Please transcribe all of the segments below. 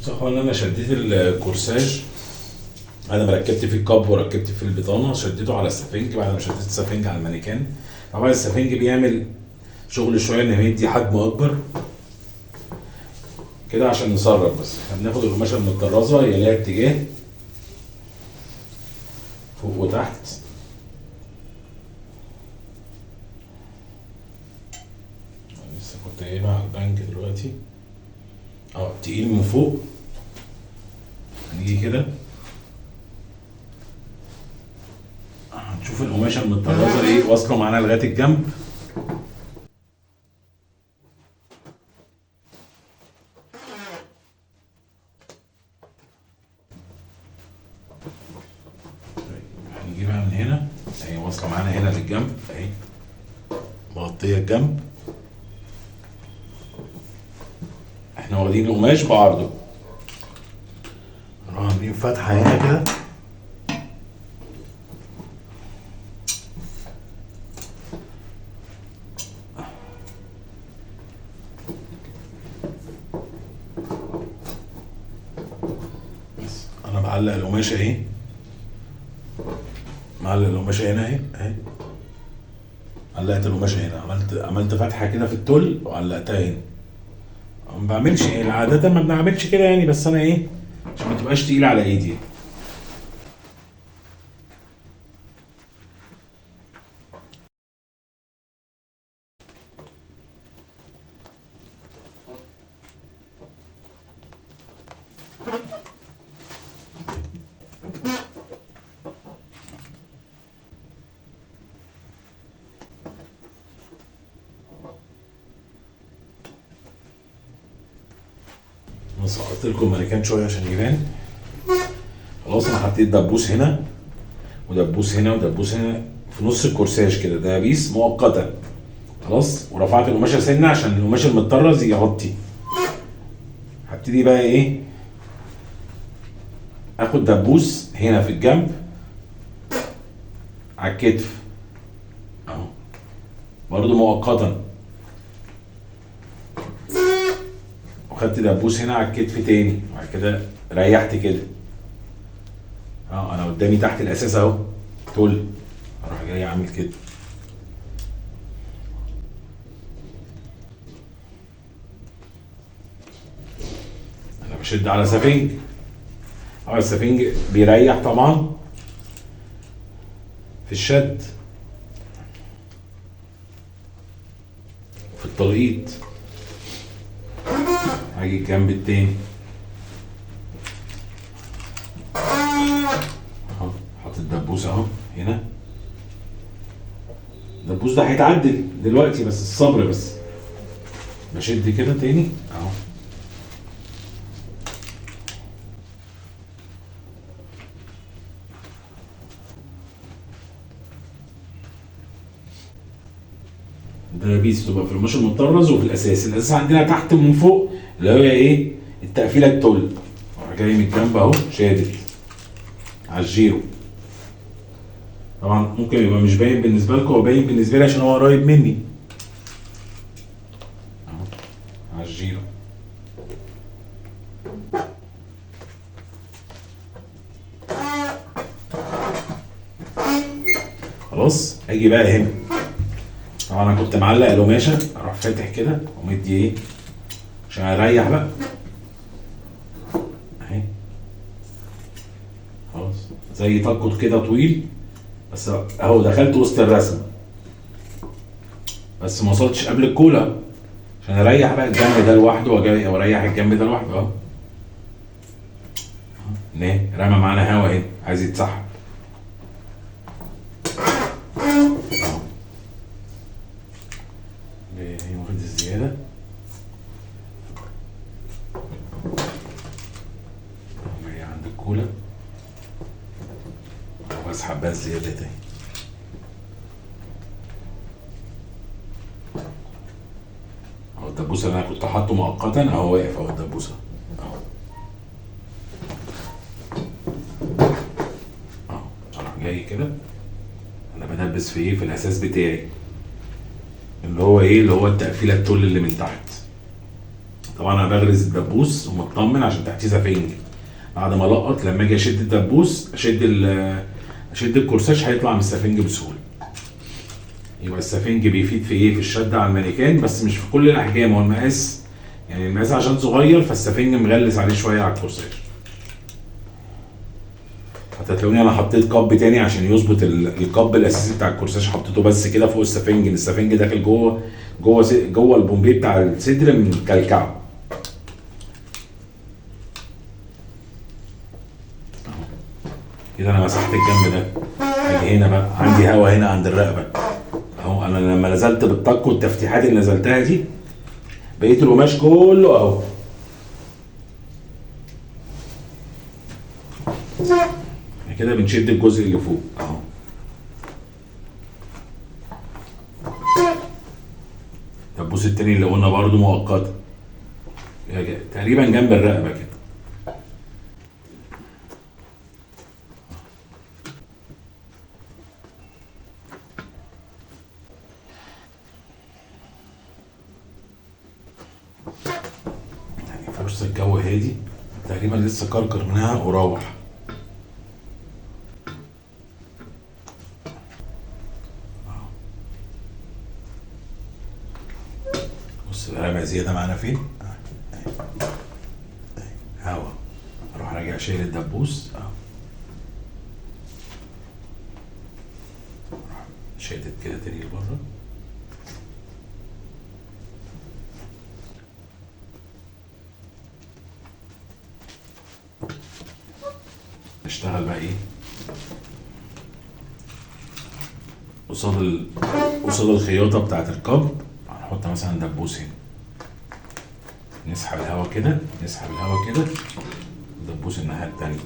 بص يا اخوان، انا شديت الكورساج. انا ركبت فيه الكاب وركبت فيه البطانه، شديته على السفنج. بعد ما شديت السفنج على المانيكان، طبعا السفنج بيعمل شغل شويه ان هو يدي حجم اكبر كده عشان نصرف. بس احنا بناخد القماشه المتطرزه، هي ليها اتجاه فوق وتحت. لسه كنت جايبها على البنك دلوقتي. تقيل من فوق. هنيجي كده هنشوف القماشه المتطرزه ايه واصله معانا لغايه الجنب. هنجيبها من هنا اهي، واصله معانا هنا للجنب اهي، مغطيه الجنب. احنا واخدين القماش بعرضه، نروح عاملين فتحه هنا كده. بس انا بعلق القماشه اهي، معلق القماشه هنا اهي. علقت القماشه هنا، عملت فتحه كده في التل وعلقتها هنا. ما بعملش عاده ما بنعملش كده يعني، بس انا ايه عشان ما تبقاش تقيله على ايدي. انا سقطت لكم مانيكان شويه عشان يبان. خلاص انا حطيت دبوس هنا ودبوس هنا ودبوس هنا في نص الكورساج كده، دبابيس مؤقته. خلاص، ورفعت القماشه سنه عشان القماش المتطرز يغطي. هبتدي بقى ايه، اخد دبوس هنا في الجنب على الكتف اهو، برضه مؤقتا. وخدت دبوس هنا على الكتف تاني، وبعد كده ريحت كده. انا قدامي تحت الاساس اهو تل، اروح جاي عامل كده. انا بشد على سفنج. السفنج بيريح طبعا في الشد، في التلقيط. هاجي الجنب التاني اهو، حاطط الدبوس اهو هنا. الدبوس ده هيتعدل دلوقتي، بس الصبر بس. بشد كده تاني اهو. الدبابيس بتبقى في القماش المطرز وفي الاساس عندنا تحت ومن فوق، اللي هي ايه، التقفيله التل. اروح جاي من الجنب اهو شادد على الجيرو. طبعا ممكن يبقى مش باين بالنسبه لكم، هو باين بالنسبه لي عشان هو قريب مني اهو على الجيرو. خلاص، اجي بقى هنا. طبعا انا كنت معلق القماشه، اروح فاتح كده ومدي ايه عشان اريح بقى اهي. خلاص، زي تقط كده طويل، بس اهو دخلت وسط الرسمه، بس ما وصلتش قبل الكولا عشان اريح بقى الجنب ده لوحده، واريح الجنب ده لوحده اهو. رمى معانا هوا اهي، عايز يتسحب اهو. واخد الزياده جاي عند الكولا واسحب بقى الزياده تاني. اهو الدبوسه اللي انا كنت حاطه مؤقتا اهو واقف اهو، الدبوسه اهو اهو. اروح جاي كده، انا بدبس في ايه، في الاساس بتاعي اللي هو ايه، اللي هو التقفيله التل اللي من تحت. طبعا انا بغرز الدبوس ومطمن عشان تحتيه سفنج. بعد ما القط لما اجي اشد الدبوس اشد الكورساج هيطلع من السفنج بسهوله. يبقى السفنج بيفيد في ايه؟ في الشد على المانيكان، بس مش في كل الاحجام. هو المقاس يعني المقاس عشان صغير فالسفنج مغلس عليه شويه على الكورساج. حتى تلاقوني انا حطيت كاب تاني عشان يظبط الكاب الاساسي بتاع الكورساج، حطيته بس كده فوق السفنج، ان السفنج داخل جوه البومبي بتاع الصدر من كلكعه. كده انا مسحت الجنب ده. هاجي هنا بقى عندي هوا هنا عند الرقبه اهو. انا لما نزلت بالطق والتفتيحات اللي نزلتها دي بقيت القماش كله اهو. كده بنشد الجزء اللي فوق اهو. الدبوس التاني اللي قلنا برضو مؤقتا تقريبا جنب الرقبه كده. يعني فرصه الجو هادي تقريبا لسه كركر منها وراوح. بص الرمى زياده معانا فين؟ هوا. اروح راجع شايل الدبوس اهو. شادد كده تاني لبره. نشتغل بقى ايه؟ قصاد الخياطه بتاعت الكب هنحط مثلا دبوس هنا. نسحب الهواء كده، نسحب الهواء كده، دبوس الناحيه التانيه.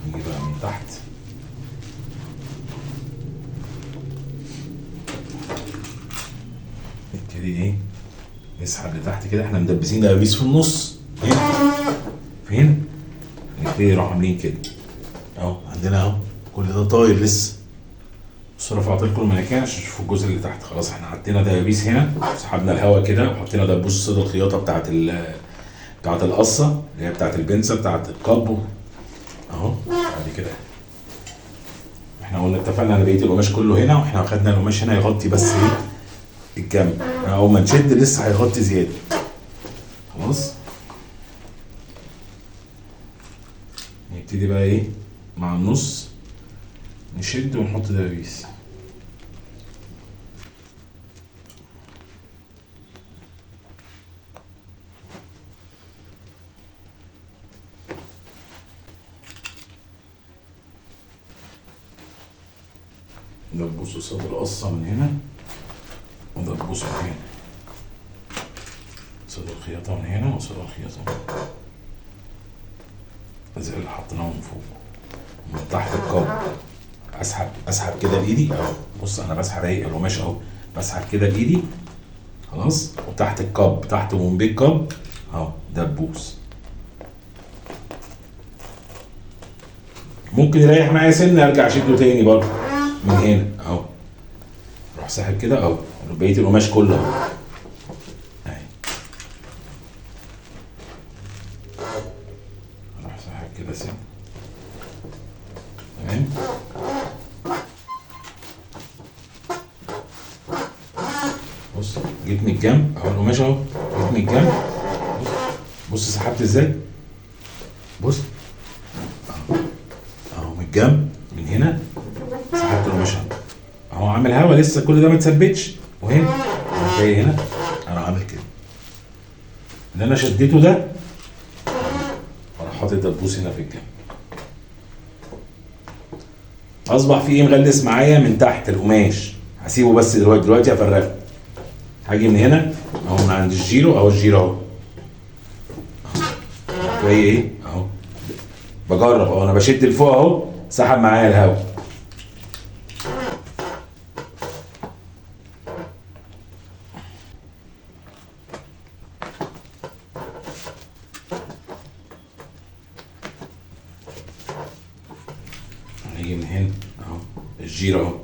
نيجي بقى من تحت نبتدي ايه؟ نسحب لتحت كده. احنا مدبسين دبابيس في النص هنا. فين؟ نبتدي نروح عاملين كده اهو. عندنا اهو كل ده طاير لسه. بصوا رفعت لكم المانيكان عشان تشوفوا الجزء اللي تحت. خلاص احنا حطينا دبابيس هنا، سحبنا الهواء كده، وحطينا دبوس صيد الخياطه بتاعت القصه اللي هي بتاعت البنسه بتاعت الكابو اهو. بعد كده احنا قلنا اتفقنا على بقيه القماش كله هنا، واحنا اخدنا القماش هنا يغطي بس ايه؟ الجنب. اول ما نشد لسه هيغطي زياده. خلاص نبتدي بقى ايه؟ مع النص نشد ونحط دبابيس. دبوس قصاد القصة من هنا، ودبوس من هنا. قصاد الخياطة من هنا وقصاد الخياطة من هنا. زي اللي حطيناه من فوق. من تحت الكاب اسحب كده بايدي اهو. بص انا بسحب اهي القماش اهو، بسحب كده بايدي خلاص. وتحت الكاب، تحت بومبي الكاب اهو دبوس. ممكن يريح معايا سنه ارجع اشده تاني برضه من هنا اهو. اروح ساحب كده اهو بقيه القماش كله اهو. اهي اروح ساحب كده سنه. تمام. بص جيت من الجنب اهو القماش اهو. جيت من الجنب بص سحبت ازاي. بص اهو من الجنب من هنا سحبت القماش اهو. عامل هوا لسه كل ده ما اتثبتش. وهنا انا جاي هنا انا عامل كده اللي انا شديته ده، وانا حاطط دبوس هنا في الجنب. اصبح في ايه؟ مغلس معايا من تحت القماش. هسيبه بس دلوقتي افرغه. هاجي من هنا اهو من عند الجيرو اهو. الجيرو اهو جاي ايه اهو. بجرب اهو انا بشد لفوق اهو. سحب معايا الهواء. هنيجي من هنا اهو الجيرو اهو.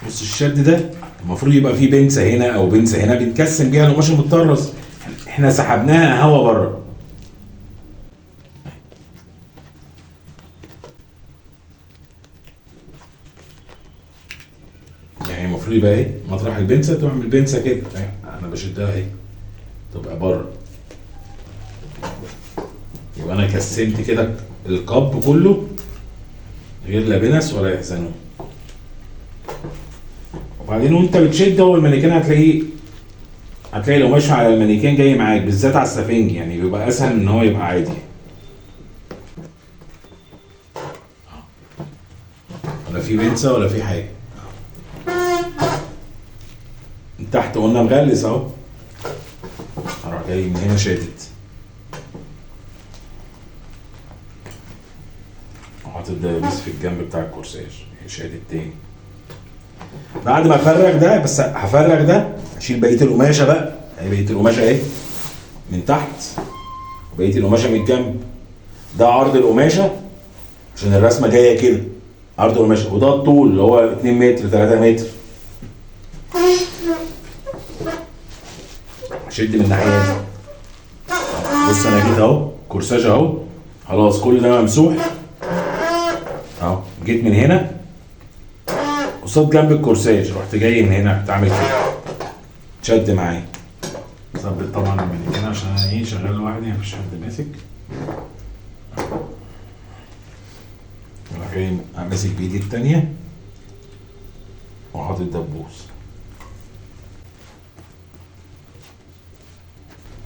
بص الشد ده المفروض يبقى فيه بنسه هنا او بنسه هنا بنكسم بيها القماش المطرز، احنا سحبناها هوا بره. يعني المفروض يبقى ايه مطرح البنسه تعمل بنسه كده، انا بشدها اهي تبقى بره. يبقى انا كسمت كده القب كله غير لا بنس ولا يحزنون. وبعدين وانت بتشد هو المانيكان هتلاقي القماش على المانيكان جاي معاك، بالذات على السفنج يعني بيبقى اسهل ان هو يبقى عادي. ولا في بنسه ولا في حاجه. من تحت قلنا مغلس اهو، هروح جاي من هنا شادد وحاطط الدبابيس في الجنب بتاع الكورساج شادد تاني. بعد ما افرغ ده، بس هفرغ ده اشيل بقيه القماشه بقى، اهي بقيه القماشه اهي من تحت وبقيه القماشه من الجنب. ده عرض القماشه عشان الرسمه جايه كده عرض القماشه، وده الطول اللي هو 2 متر 3 متر. شد من الناحيه دي. بص انا جيت اهو كورساج اهو خلاص كل ده ممسوح اهو، جيت من هنا قصاد جنب الكورساج، رحت جاي من هنا بتعمل كده شد معايا. ظبط طبعا المانيكان عشان انا ايه شغال لوحدي مفيش حد ماسك. راح جاي ماسك بايدي التانية وحاطط دبوس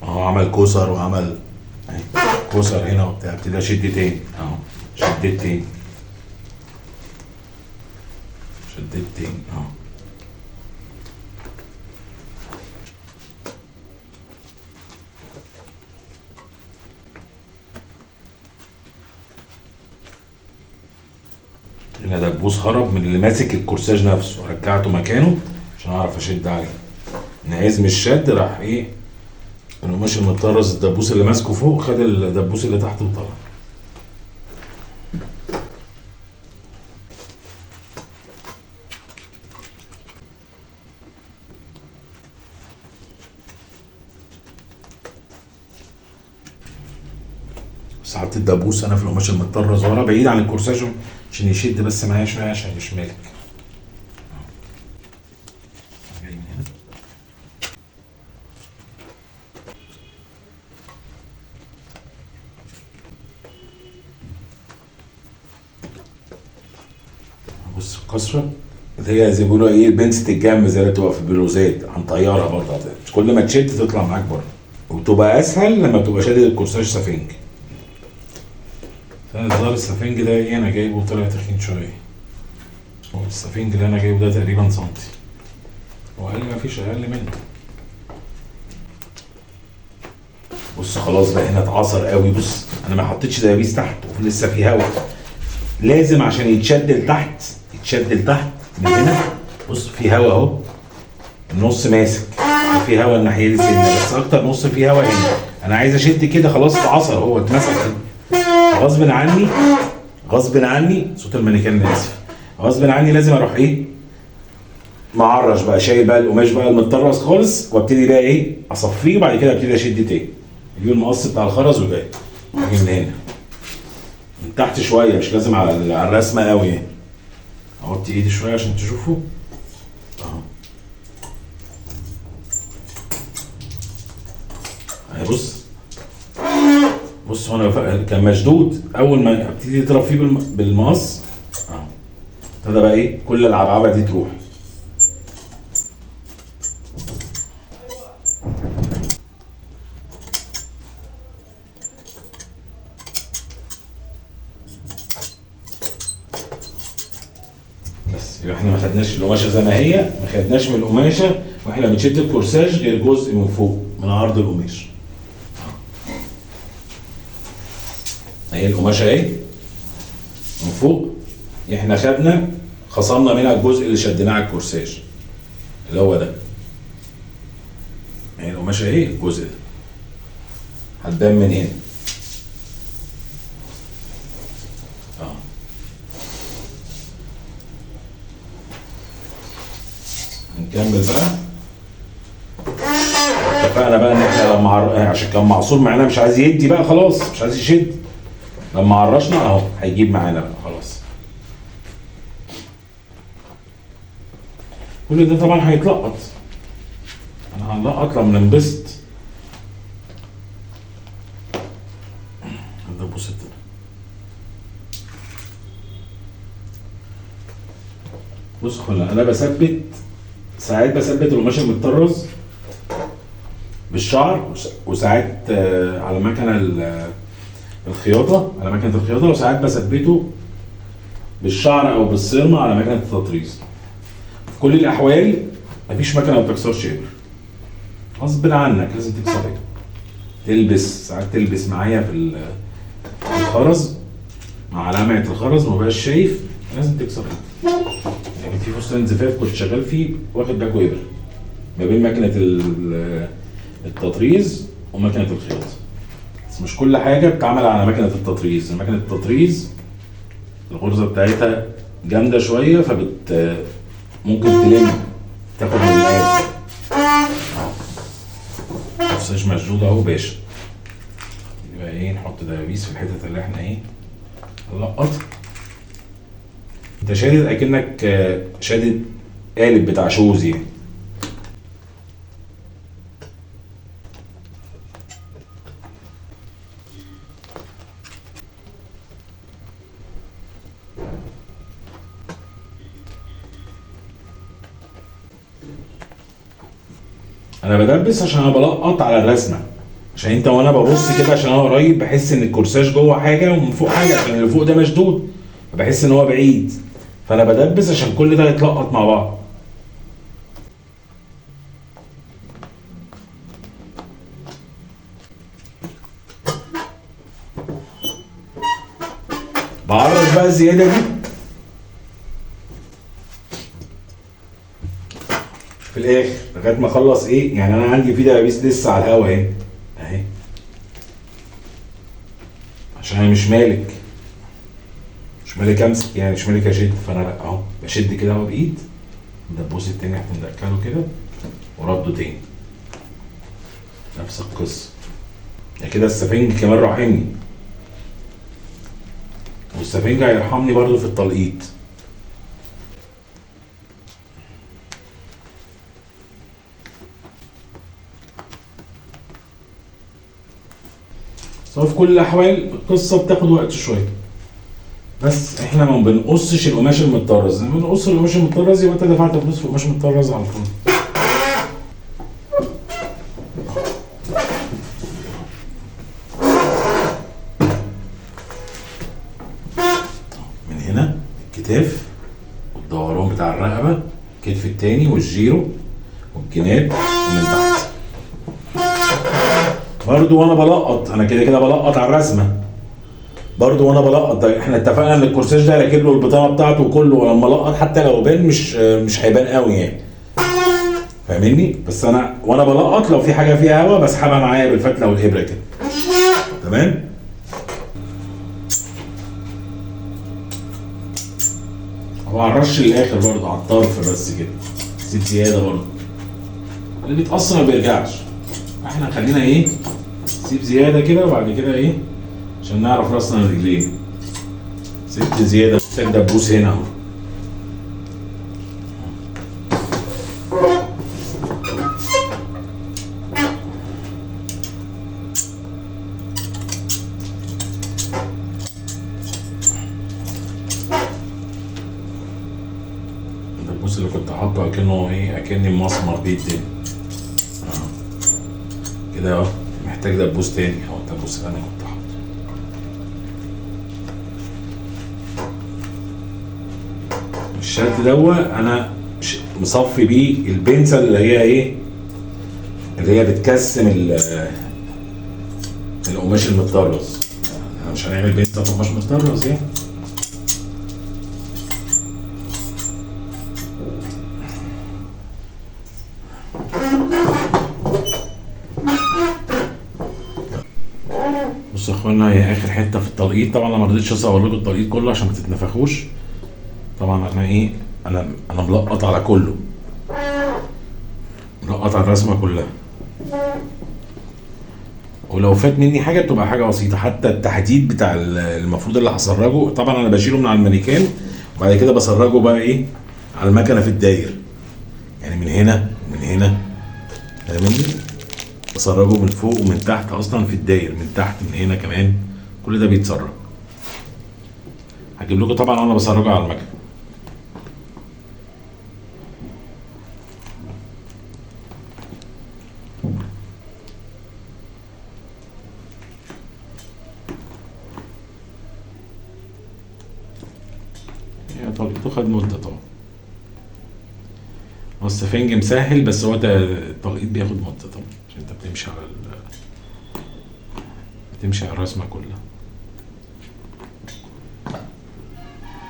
اهو، عمل كوسر وعمل كوسر هنا وبتاع. ابتدي اشد تاني اهو، شديت تاني شديت تاني اهو. هنا دبوس خرب من اللي ماسك الكورساج نفسه، رجعته مكانه عشان اعرف اشد عليه. نعيز من الشد راح ايه القماش المطرز الدبوس اللي ماسكه فوق خد الدبوس اللي تحت وطلع. بس حطيت الدبوس انا في القماش المطرز ورا بعيد عن الكورساج عشان يشد بس معايا شويه عشان يشملك. بص الكسره اللي هي زي ما بيقولوا ايه بنسة الجنب زي اللي بتبقى في البلوزات هنطيرها برضه، كل ما تشد تطلع معاك بره، وبتبقى اسهل لما بتبقى شادد الكورساج سفنج. فالظاهر السفنج ده ايه انا جايبه طلع تخين شويه، والسفنج اللي انا جايبه ده تقريبا سنتي واقل مفيش اقل منه. بص خلاص بقى هنا اتعصر قوي. بص انا ما حطيتش دبابيس تحت ولسه في هواء، لازم عشان يتشد لتحت يتشد لتحت من هنا. بص في هواء اهو النص ماسك وفي هواء الناحيه دي سنه، بس اكتر نص في هواء هنا. انا عايز اشد كده خلاص اتعصر هو اتمسك كده غصب عني صوت المانيكان اسف، غصب عني لازم اروح ايه معرش بقى شايل بقى القماش بقى المتطرز خالص وابتدي بقى ايه اصفيه، وبعد كده ابتدي اشد تاني اجيب المقص بتاع الخرز وجاي اجي من هنا من تحت شويه، مش لازم على الرسمه قوي يعني. احط ايدي شويه عشان تشوفوا اهو. اهي بص هنا كان مشدود، اول ما ابتدي اضرب فيه بالمقص اهو ابتدى بقى ايه كل العبعبه دي تروح. بس يبقى احنا ما خدناش القماشه زي ما هي، ما خدناش من القماشه واحنا بنشد الكورساج غير جزء من فوق من عرض القماش. اهي القماشه اهي من فوق احنا خصمنا منها الجزء اللي شدناه على الكورساج اللي هو ده. اهي القماشه اهي الجزء ده هتبان من هنا نكمل بقى. اتفقنا بقى ان احنا لما عشان كان معصور معانا مش عايز يدي بقى خلاص، مش عايز يشد. لما عرشنا اهو هيجيب معانا بقى خلاص. كل ده طبعا هيتلقط. انا هنلقط لما ننبسط. ده بص بص خلنا انا بثبت ساعات، بثبت القماش المتطرز بالشعر، وساعات على مكنه الخياطه، على مكنه الخياطه، وساعات بثبته بالشعر او بالصرمه على مكنه التطريز. في كل الاحوال مفيش مكنه ما بتكسرش ابر، غصب عنك لازم تكسر ابر. تلبس ساعات، تلبس معايا في الخرز مع لمعه الخرز ما بقاش شايف، لازم تكسر ابر. يعني في فستان زفاف كنت شغال فيه واخد باكو ابر ما بين مكنه التطريز ومكنه الخياطه، بس مش كل حاجه بتتعمل على مكنه التطريز. مكنه التطريز الغرزه بتاعتها جامده شويه، ممكن تلم تاخد من المقاس. نفسش مشدود اهو باشا. يبقى ايه، نحط دبابيس في الحتت اللي احنا ايه نلقط. انت شادد اكنك شادد قالب بتاع شوز يعني. انا بدبس عشان انا بلقط على الرسمه، عشان انت وانا ببص كده عشان انا قريب بحس ان الكورساج جوه حاجه ومن فوق حاجه، عشان اللي فوق ده مشدود فبحس ان هو بعيد، فانا بدبس عشان كل ده يتلقط مع بعض. بعرض بقى الزياده دي في الاخر لغايه ما اخلص ايه. يعني انا عندي في دبابيس لسه على الهوا اهي اهي، عشان انا مش مالك امسك، يعني مش مالك اشد، فانا لا اهو بشد كده اهو بايد. الدبوس التاني احنا مدخله كده ورده تاني، نفس القصه. يعني كده السفنج كمان راحمني، والسفنج هيرحمني برضو في التلقيط. بس في كل الاحوال القصه بتاخد وقت شويه، بس احنا ما بنقصش القماش المتطرز. لما بنقص القماش المتطرز يبقى انت دفعت فلوس في القماش المتطرز على طول. من هنا الكتاف والدوران بتاع الرقبه، الكتف التاني والجيرو والجناب، ومن تحت برضو وانا بلقط. انا كده كده بلقط على الرسمه برضو وانا بلقط. احنا اتفقنا ان الكورساج ده راكب له البطانه بتاعته كله، ولما القط حتى لو بان مش هيبان قوي يعني، فاهمني؟ بس انا وانا بلقط لو في حاجه فيها هوا بسحبها معايا بالفتله والابره كده. تمام. هو على الرش الاخر برضو على الطرف بس كده، زيت زياده برضو، اللي بيتقص ما بيرجعش. احنا خلينا ايه سيب زياده كده، وبعد كده ايه عشان نعرف راسنا من رجلينا. سبت زياده، محتاج دبوس هنا اهو. الدبوس اللي كنت حاطه اكنه ايه، اكني مسمر بيه الدنيا كده اهو. محتاج دبوس تاني اهو، الدبوس اللي انا كنت حاطه. الشد دوا انا مصفي بيه البنسه اللي هي ايه، اللي هي بتكسم القماش المتطرز. احنا مش هنعمل بنسه في قماش متطرز يعني. بصوا يا اخوانا، هي اخر حته في التلقيط. طبعا انا ما رضيتش اصور لكم التلقيط كله عشان ما تتنفخوش. طبعا انا ايه، انا ملقط على كله، نقط على الرسمه كلها. ولو فات مني حاجه بتبقى حاجه بسيطه، حتى التحديد بتاع المفروض اللي هسرجه طبعا انا بشيله من على المانيكان وبعد كده بسرجه بقى ايه على المكنه في الداير، يعني من هنا ومن هنا، فاهمني؟ بسرجه من فوق ومن تحت، اصلا في الداير من تحت من هنا كمان، كل ده بيتسرج. هجيب لكم طبعا وانا بسرجه على المكنه. طلقته خد مده طبعا، هو السفنج مسهل بس هو التلقيط بياخد مده طبعا عشان انت بتمشي على الرسمه كلها.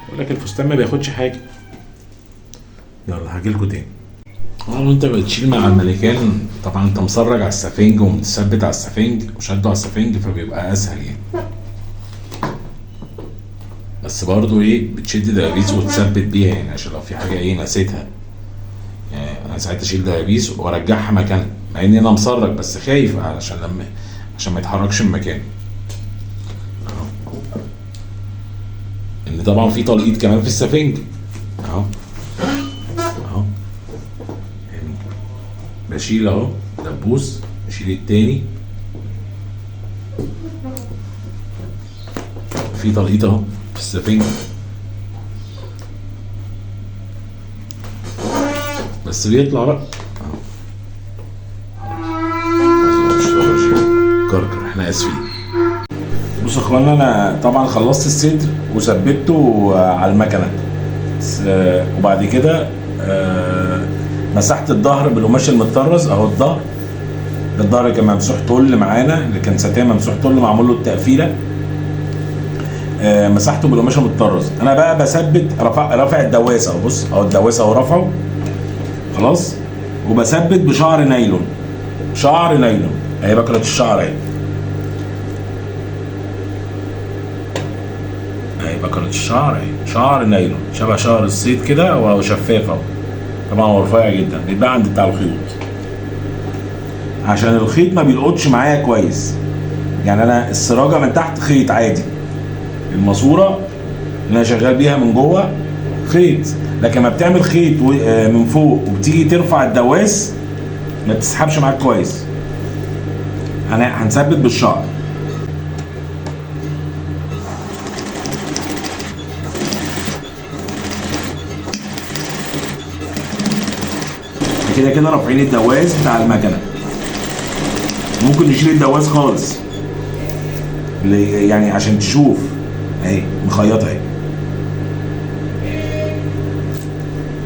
بقول لك الفستان ما بياخدش حاجه. يلا هاجيلكوا تاني. طبعا وانت بتشيل مع المانيكان طبعا انت مسرج على السفنج ومتثبت على السفنج وشده على السفنج فبيبقى اسهل يعني. بس برضو ايه بتشد دبابيس وتثبت بيها يعني عشان لو في حاجه ايه نسيتها. يعني انا ساعات اشيل دبابيس وارجعها مكانها مع اني انا مسرج بس خايف عشان ما يتحركش من مكانه. ان طبعا في تلقيط كمان في السفنج اهو اهو، بشيل اهو دبوس، اشيل التاني في تلقيط اهو في السفنج، بس بيطلع بقى كركر. احنا اسفين. بصوا يا اخوانا انا طبعا خلصت الصدر وثبته على المكنه، وبعد كده مسحت الظهر بالقماش المطرز اهو. الظهر كان ممسوح طل معانا، اللي كان ستان ممسوح طل معمول له التقفيله، مسحته بالقماش المطرز. انا بقى بثبت رافع الدواسه اهو، بص اهو الدواسه اهو رافعه خلاص، وبثبت بشعر نايلون. شعر نايلون اهي بكره الشعر اهي، بكره الشعر اهي شعر نايلون شبه شعر الصيد كده، هو شفاف اهو طبعا، هو رفيع جدا بيتباع عند بتاع الخيوط عشان الخيط ما بيلقطش معايا كويس. يعني انا السراجه من تحت خيط عادي، الماسوره اللي انا شغال بيها من جوه خيط، لكن ما بتعمل خيط من فوق وبتيجي ترفع الدواس ما بتسحبش معاك كويس. هنثبت بالشعر. كده كده رافعين الدواس بتاع المكنه، ممكن نشيل الدواس خالص يعني عشان تشوف اهي مخيطه اهي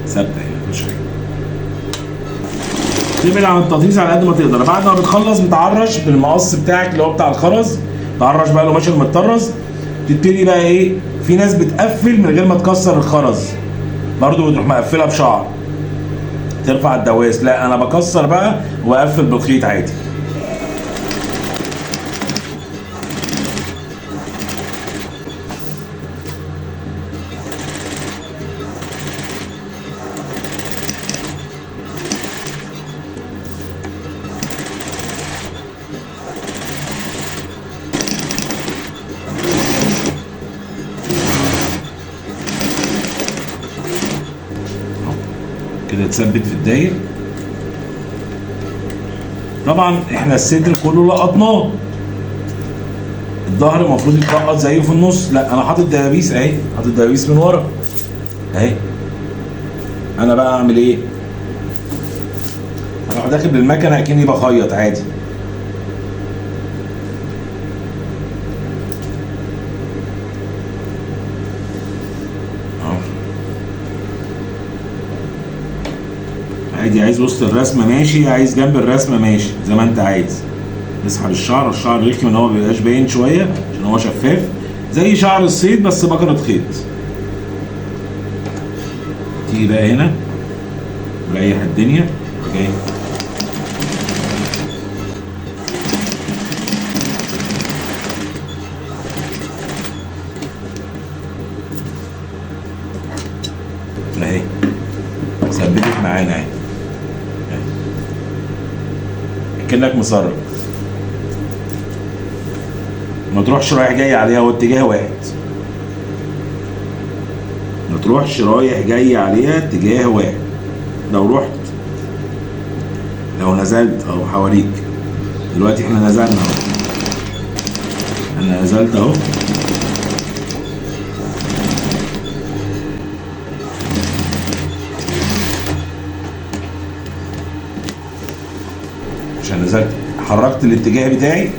ثابته اهي مفيش حاجه. تبعد عن التطريز على قد ما تقدر. بعد ما بتخلص بتعرش بالمقص بتاعك اللي هو بتاع الخرز، تعرش بقى القماش المتطرز. تبتدي بقى ايه، في ناس بتقفل من غير ما تكسر الخرز برضو، بتروح مقفلها بشعر ترفع الدواس. لا انا بكسر بقى واقفل بالخيط عادي. كده تثبت في الداير. طبعا احنا الصدر كله لقطناه، الظهر المفروض يتلقط زيه في النص، لا انا حاطط دبابيس اهي، حاطط دبابيس من ورا اهي. انا بقى اعمل ايه؟ اروح داخل بالمكنه اكني بخيط عادي. عادي، عايز وسط الرسمه ماشي، عايز جنب الرسمه ماشي، زي ما انت عايز. اسحب الشعر رخم ان هو ما بيبقاش باين شويه عشان هو شفاف زي شعر الصيد بس بكره خيط. تيجي بقى هنا مريح الدنيا جاي اهي ثبتت معانا اهي. اكنك مسرب. ما تروحش رايح جاي عليها، هو اتجاه واحد. ما تروحش رايح جاي عليها، اتجاه واحد. لو رحت، لو نزلت اهو حواليك دلوقتي، احنا نزلنا اهو، انا نزلت اهو، عشان نزلت حركت الاتجاه بتاعي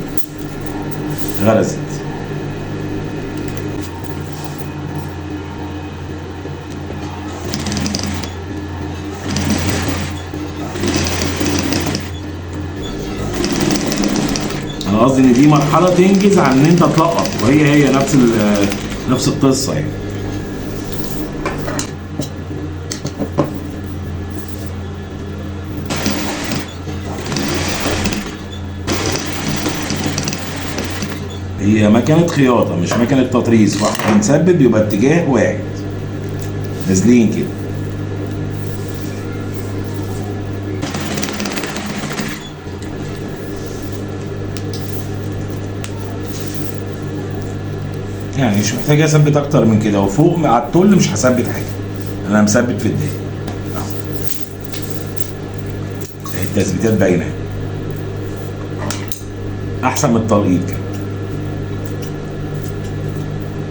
غرزت. انا قصدي ان دي مرحله تنجز عن ان انت تلقط، وهي نفس القصه يعني. هي مكنه خياطه مش مكنه تطريز، واحنا بنثبت يبقى اتجاه واحد نازلين كده. يعني مش محتاج اثبت اكتر من كده، وفوق على التل مش هثبت حاجه، انا مثبت في الدايره. التثبيتات باينه احسن من التلقيط كده.